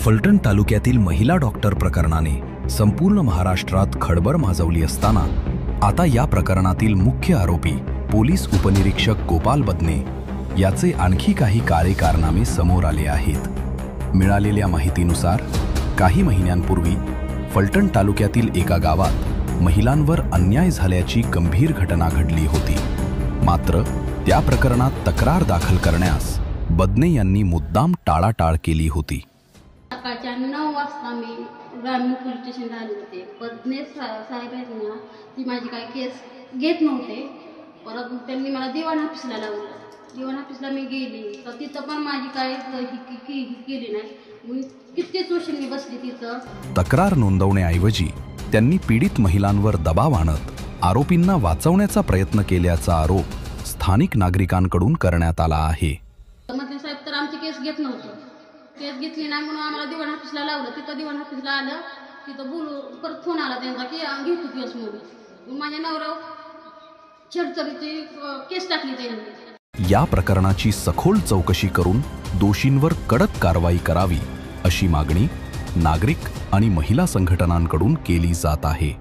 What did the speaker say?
फलटण तालुक्यातील महिला डॉक्टर प्रकरणाने संपूर्ण महाराष्ट्रात खळबळ माजवली असताना आता या प्रकरणातील मुख्य आरोपी पोलीस उपनिरीक्षक गोपाल बदने याचे आणखी काही काळे कारनामे समोर आले आहेत। मिळालेल्या माहितीनुसार काही महिन्यांपूर्वी फलटण तालुक्यातील एका गावात महिलांवर अन्याय झाल्याची गंभीर घटना घडली होती। मात्र त्या प्रकरणात तक्रार दाखल करण्यास बदने यांनी मुद्दाम टाळाटाळ केली होती। सकाळच्या 9 वाजता मी ग्रामीण पोलीस स्टेशनला आले होते। बदने साहेब आहेत ना, ती माझी काही केस घेत नव्हते। परत त्यांनी मला दिवाण ऑफिसला लावलं। दिवाण ऑफिसला मी गेली तर तिथं पण माझी काही केली नाही। मी कित्येक वर्षांनी बसली तिथं। तक्रार नोंदवण्याऐवजी त्यांनी पीडित महिलांवर दबाव आणत आरोपींना वाचवण्याचा प्रयत्न केल्याचा आरोप स्थानिक नागरिकांकडून करण्यात आला आहे। मंत्री साहेब तर आमची केस घेत नव्हते। केस घेतली नाही म्हणून आम्हाला दिवाण ऑफिसला लावलं। तिथं दिवाण ऑफिसला आलं, तिथं बोलू परत फोन आला त्यांचा की घेतो केस म्हणून। माझ्या नवऱ्यावर छेडछाडीची केस टाकली त्यांनी। या प्रकरणाची सखोल चौकशी करून दोषींवर कडक कारवाई करावी अशी मागणी नागरिक आणि महिला संघटनांकडून केली जात आहे।